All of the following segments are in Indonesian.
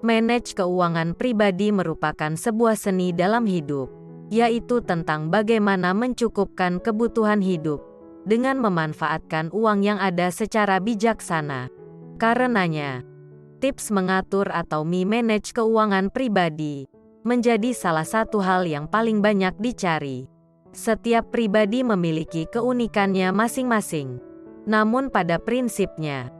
Manage keuangan pribadi merupakan sebuah seni dalam hidup, yaitu tentang bagaimana mencukupkan kebutuhan hidup dengan memanfaatkan uang yang ada secara bijaksana. Karenanya, tips mengatur atau manage keuangan pribadi menjadi salah satu hal yang paling banyak dicari. Setiap pribadi memiliki keunikannya masing-masing. Namun pada prinsipnya,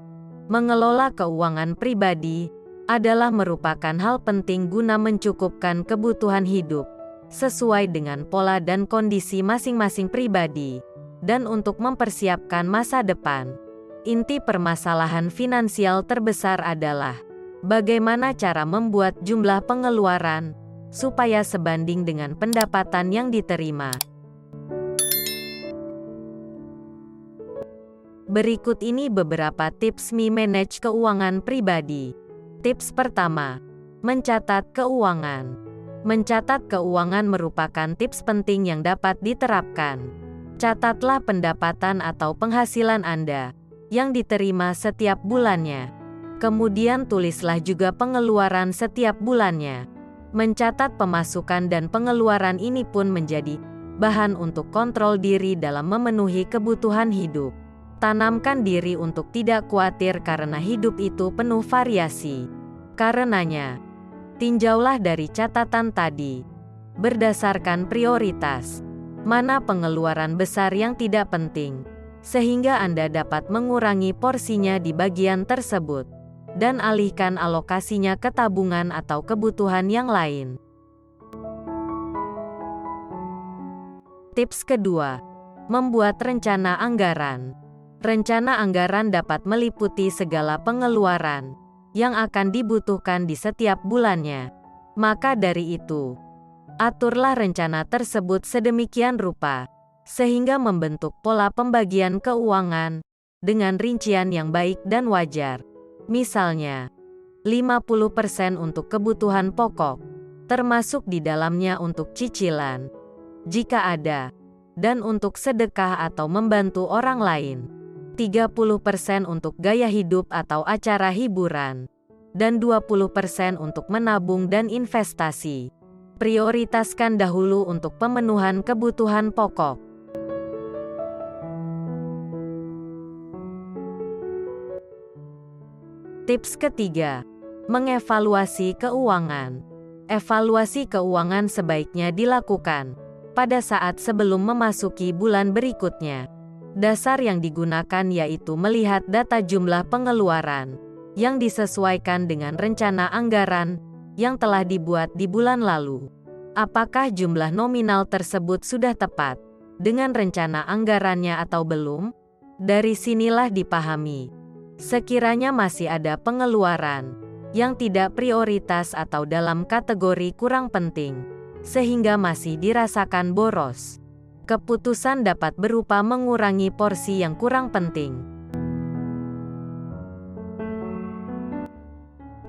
mengelola keuangan pribadi adalah merupakan hal penting guna mencukupkan kebutuhan hidup sesuai dengan pola dan kondisi masing-masing pribadi, dan untuk mempersiapkan masa depan. Inti permasalahan finansial terbesar adalah bagaimana cara membuat jumlah pengeluaran supaya sebanding dengan pendapatan yang diterima. Berikut ini beberapa tips manage keuangan pribadi. Tips pertama, mencatat keuangan. Mencatat keuangan merupakan tips penting yang dapat diterapkan. Catatlah pendapatan atau penghasilan Anda yang diterima setiap bulannya. Kemudian tulislah juga pengeluaran setiap bulannya. Mencatat pemasukan dan pengeluaran ini pun menjadi bahan untuk kontrol diri dalam memenuhi kebutuhan hidup. Tanamkan diri untuk tidak khawatir karena hidup itu penuh variasi. Karenanya, tinjaulah dari catatan tadi. Berdasarkan prioritas, mana pengeluaran besar yang tidak penting, sehingga Anda dapat mengurangi porsinya di bagian tersebut, dan alihkan alokasinya ke tabungan atau kebutuhan yang lain. Tips kedua, membuat rencana anggaran. Rencana anggaran dapat meliputi segala pengeluaran yang akan dibutuhkan di setiap bulannya. Maka dari itu, aturlah rencana tersebut sedemikian rupa, sehingga membentuk pola pembagian keuangan dengan rincian yang baik dan wajar. Misalnya, 50% untuk kebutuhan pokok, termasuk di dalamnya untuk cicilan, jika ada, dan untuk sedekah atau membantu orang lain. 30% untuk gaya hidup atau acara hiburan, dan 20% untuk menabung dan investasi. Prioritaskan dahulu untuk pemenuhan kebutuhan pokok. Tips ketiga, mengevaluasi keuangan. Evaluasi keuangan sebaiknya dilakukan pada saat sebelum memasuki bulan berikutnya. Dasar yang digunakan yaitu melihat data jumlah pengeluaran yang disesuaikan dengan rencana anggaran yang telah dibuat di bulan lalu. Apakah jumlah nominal tersebut sudah tepat dengan rencana anggarannya atau belum? Dari sinilah dipahami, sekiranya masih ada pengeluaran yang tidak prioritas atau dalam kategori kurang penting, sehingga masih dirasakan boros. Keputusan dapat berupa mengurangi porsi yang kurang penting.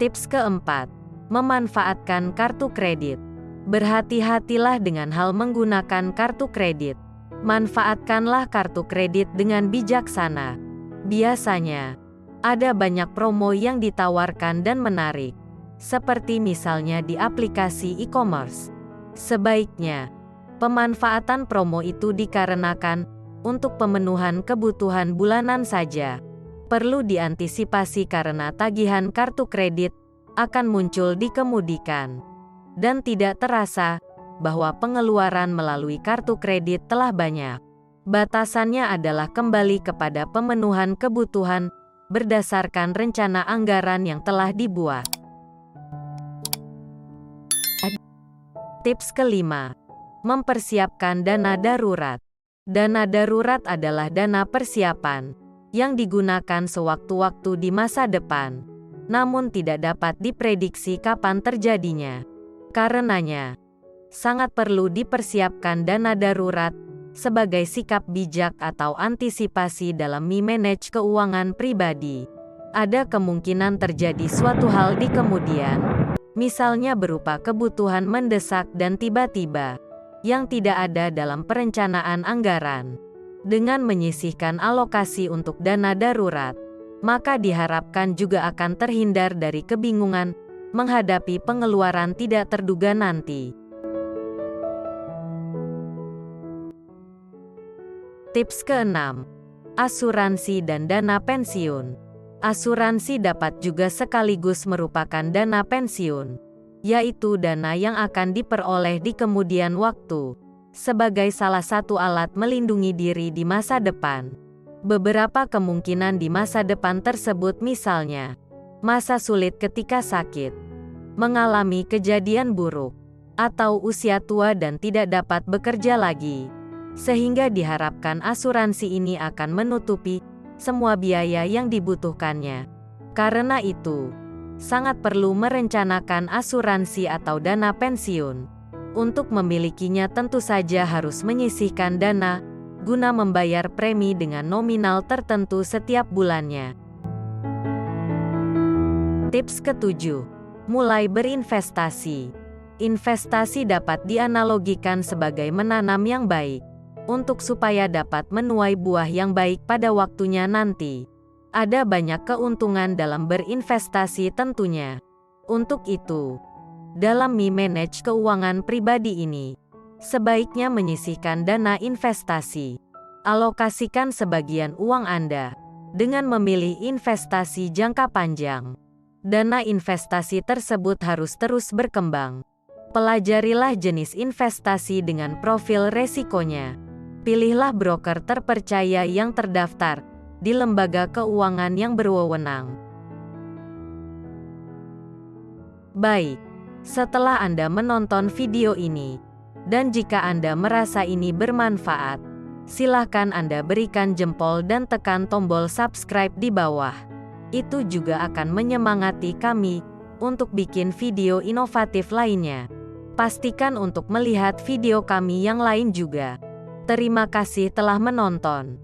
Tips keempat, memanfaatkan kartu kredit. Berhati-hatilah dengan hal menggunakan kartu kredit. Manfaatkanlah kartu kredit dengan bijaksana. Biasanya, ada banyak promo yang ditawarkan dan menarik, seperti misalnya di aplikasi e-commerce. Sebaiknya, pemanfaatan promo itu dikarenakan untuk pemenuhan kebutuhan bulanan saja. Perlu diantisipasi karena tagihan kartu kredit akan muncul di kemudian, dan tidak terasa bahwa pengeluaran melalui kartu kredit telah banyak. Batasannya adalah kembali kepada pemenuhan kebutuhan berdasarkan rencana anggaran yang telah dibuat. Tips kelima, mempersiapkan dana darurat. Dana darurat adalah dana persiapan yang digunakan sewaktu-waktu di masa depan, namun tidak dapat diprediksi kapan terjadinya. Karenanya, sangat perlu dipersiapkan dana darurat sebagai sikap bijak atau antisipasi dalam manage keuangan pribadi. Ada kemungkinan terjadi suatu hal di kemudian, misalnya berupa kebutuhan mendesak dan tiba-tiba yang tidak ada dalam perencanaan anggaran. Dengan menyisihkan alokasi untuk dana darurat, maka diharapkan juga akan terhindar dari kebingungan menghadapi pengeluaran tidak terduga nanti. Tips ke-6. Asuransi dan dana pensiun. Asuransi dapat juga sekaligus merupakan dana pensiun, yaitu dana yang akan diperoleh di kemudian waktu, sebagai salah satu alat melindungi diri di masa depan. Beberapa kemungkinan di masa depan tersebut misalnya, masa sulit ketika sakit, mengalami kejadian buruk, atau usia tua dan tidak dapat bekerja lagi. Sehingga diharapkan asuransi ini akan menutupi semua biaya yang dibutuhkannya. Karena itu, sangat perlu merencanakan asuransi atau dana pensiun. Untuk memilikinya tentu saja harus menyisihkan dana, guna membayar premi dengan nominal tertentu setiap bulannya. Tips ke-7. Mulai berinvestasi. Investasi dapat dianalogikan sebagai menanam yang baik, untuk supaya dapat menuai buah yang baik pada waktunya nanti. Ada banyak keuntungan dalam berinvestasi tentunya. Untuk itu, dalam memanage keuangan pribadi ini, sebaiknya menyisihkan dana investasi. Alokasikan sebagian uang Anda dengan memilih investasi jangka panjang. Dana investasi tersebut harus terus berkembang. Pelajarilah jenis investasi dengan profil resikonya. Pilihlah broker terpercaya yang terdaftar di lembaga keuangan yang berwenang. Baik, setelah Anda menonton video ini, dan jika Anda merasa ini bermanfaat, silakan Anda berikan jempol dan tekan tombol subscribe di bawah. Itu juga akan menyemangati kami untuk bikin video inovatif lainnya. Pastikan untuk melihat video kami yang lain juga. Terima kasih telah menonton.